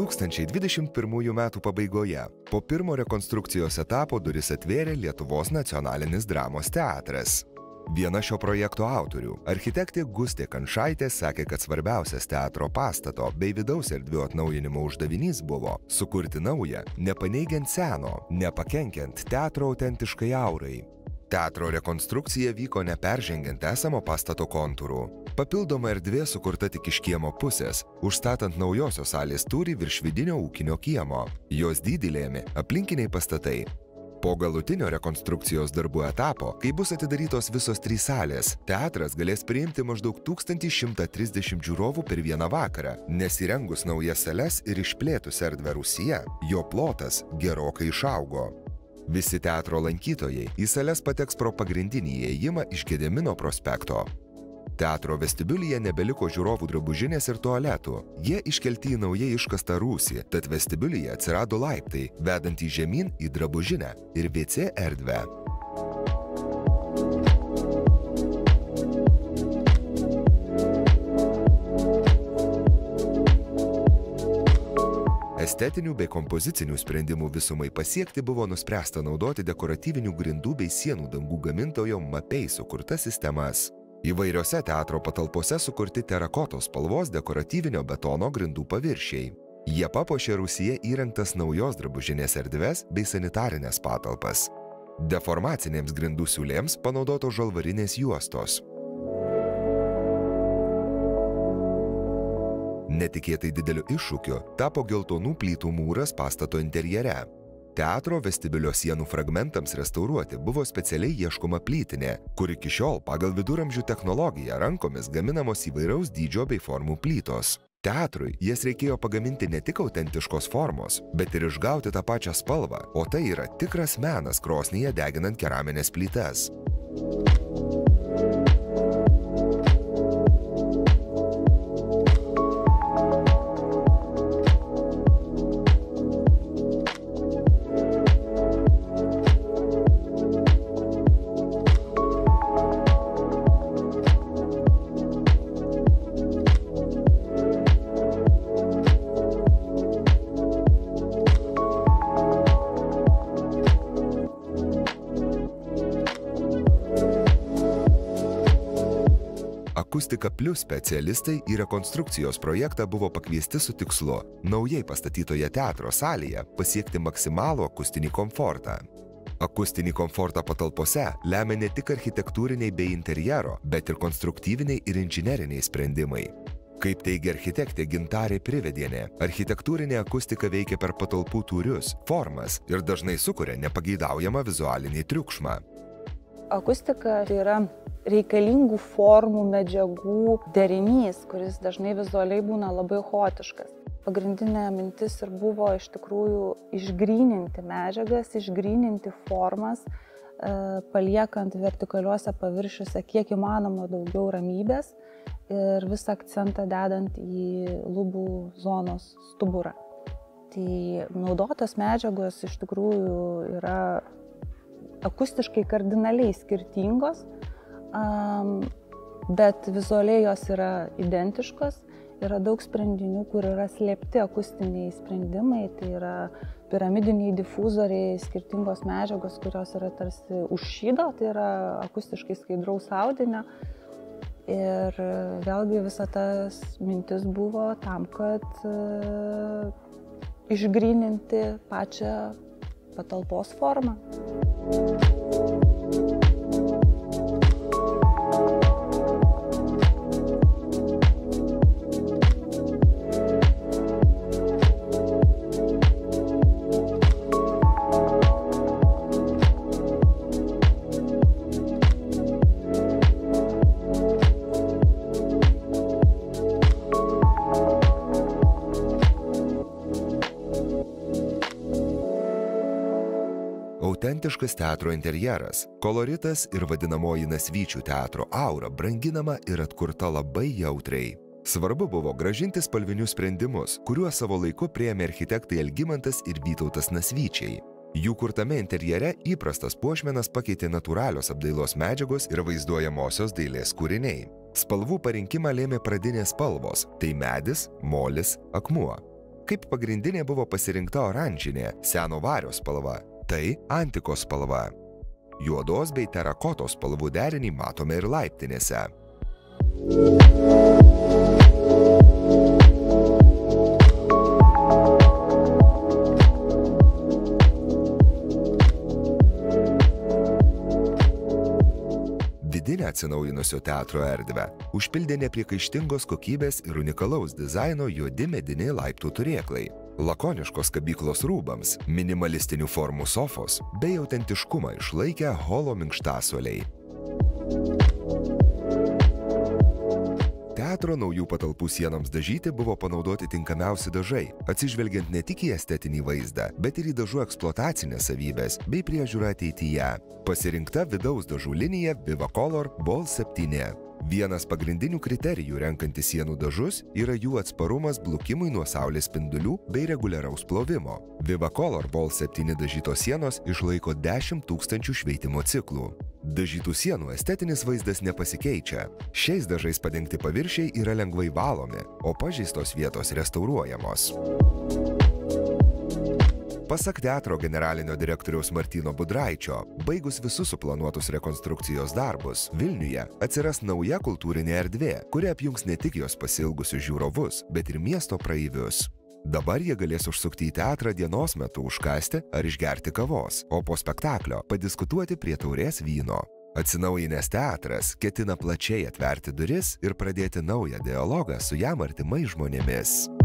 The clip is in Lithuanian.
2021 metų pabaigoje po pirmo rekonstrukcijos etapo duris atvėrė Lietuvos nacionalinis dramos teatras. Viena šio projekto autorių, architektė Gustė Kančaitė, sakė, kad svarbiausias teatro pastato bei vidaus erdvių atnaujinimo uždavinys buvo sukurti naują, nepaneigiant seno, nepakenkiant teatro autentiškai aurai. Teatro rekonstrukcija vyko neperžengiant esamo pastato kontūrų. Papildoma erdvė sukurta tik iš kiemo pusės, užstatant naujosios salės tūrį virš vidinio ūkinio kiemo. Jos dydį lėmė aplinkiniai pastatai. Po galutinio rekonstrukcijos darbų etapo, kai bus atidarytos visos 3 salės, teatras galės priimti maždaug 1130 žiūrovų per vieną vakarą, nes įrengus naujas sales ir išplėtus erdvę rūsyje, jo plotas gerokai išaugo. Visi teatro lankytojai į sales pateks pro pagrindinį įėjimą iš Gedimino prospekto. Teatro vestibiulyje nebeliko žiūrovų drabužinės ir tualetų. Jie iškelti į naujai iškastą rūsį, tad vestibiulyje atsirado laiptai, vedantys žemyn į drabužinę ir WC erdvę. Estetinių bei kompozicinių sprendimų visumai pasiekti buvo nuspręsta naudoti dekoratyvinių grindų bei sienų dangų gamintojo Mapei sukurtas sistemas. Įvairiose teatro patalpose sukurti terakotos spalvos dekoratyvinio betono grindų paviršiai. Jie papuošė rūsyje įrengtas naujos drabužinės erdves bei sanitarinės patalpas. Deformacinėms grindų siūlėms panaudotos žalvarinės juostos. Netikėtai dideliu iššūkiu tapo geltonų plytų mūras pastato interjere. Teatro vestibiulio sienų fragmentams restauruoti buvo specialiai ieškoma plytinė, kur iki šiol pagal viduramžių technologiją rankomis gaminamos įvairaus dydžio bei formų plytos. Teatrui jas reikėjo pagaminti ne tik autentiškos formos, bet ir išgauti tą pačią spalvą, o tai yra tikras menas krosnyje deginant keraminės plytas. Akustika Plius specialistai į rekonstrukcijos projektą buvo pakviesti su tikslu naujai pastatytoje teatro salėje pasiekti maksimalų akustinį komfortą. Akustinį komfortą patalpose lemia ne tik architektūriniai bei interjero, bet ir konstruktyviniai ir inžineriniai sprendimai. Kaip teigia architektė Gintarė Privedienė, architektūrinė akustika veikia per patalpų tūrius, formas ir dažnai sukuria nepageidaujamą vizualinį triukšmą. Akustika yra reikalingų formų, medžiagų derinys, kuris dažnai vizualiai būna labai chaotiškas. Pagrindinė mintis ir buvo iš tikrųjų išgryninti medžiagas, išgryninti formas, paliekant vertikaliuose paviršiuose kiek įmanoma daugiau ramybės ir visą akcentą dedant į lubų zonos stuburą. Tai naudotos medžiagos iš tikrųjų yra akustiškai kardinaliai skirtingos, bet vizualiai jos yra identiškos. Yra daug sprendinių, kur yra slėpti akustiniai sprendimai, tai yra piramidiniai difuzoriai, skirtingos medžiagos, kurios yra tarsi už šydo, tai yra akustiškai skaidraus audinio. Ir vėlgi visa tas mintis buvo tam, kad išgryninti pačią patalpos formą. Autentiškas teatro interjeras, koloritas ir vadinamoji nasvyčių teatro aura branginama ir atkurta labai jautriai. Svarbu buvo grąžinti spalvinius sprendimus, kuriuos savo laiku priėmė architektai Algimantas ir Vytautas Nasvyčiai. Jų kurtame interjere įprastas puošmenas pakeitė natūralios apdailos medžiagos ir vaizduojamosios dailės kūriniai. Spalvų parinkimą lėmė pradinės spalvos – tai medis, molis, akmuo. Kaip pagrindinė buvo pasirinkta oranžinė, seno vario spalva, tai antikos spalva. Juodos bei terakotos spalvų derinį matome ir laiptinėse. Vidinę atsinaujinusio teatro erdvę užpildė nepriekaištingos kokybės ir unikalaus dizaino juodi mediniai laiptų turėklai, lakoniškos kabyklos rūbams, minimalistinių formų sofos bei autentiškumą išlaikę holo minkštasuoliai. Teatro naujų patalpų sienoms dažyti buvo panaudoti tinkamiausi dažai, atsižvelgiant ne tik į estetinį vaizdą, bet ir į dažų eksploatacinės savybės bei priežiūrą ateityje. Pasirinkta vidaus dažų linija Vivacolor Ball 7. Vienas pagrindinių kriterijų renkantis sienų dažus yra jų atsparumas blukimui nuo saulės spindulių bei reguliaraus plovimo. Vivacolor Ball 7 dažytos sienos išlaiko 10 000 šveitimo ciklų. Dažytų sienų estetinis vaizdas nepasikeičia. Šiais dažais padengti paviršiai yra lengvai valomi, o pažeistos vietos restauruojamos. Pasak teatro generalinio direktoriaus Martyno Budraičio, baigus visus suplanuotus rekonstrukcijos darbus, Vilniuje atsiras nauja kultūrinė erdvė, kuri apjungs ne tik jos pasiilgusius žiūrovus, bet ir miesto praeivius. Dabar jie galės užsukti į teatrą dienos metu užkąsti ar išgerti kavos, o po spektaklio padiskutuoti prie taurės vyno. Atsinaujinęs teatras ketina plačiai atverti duris ir pradėti naują dialogą su jam artimais žmonėmis.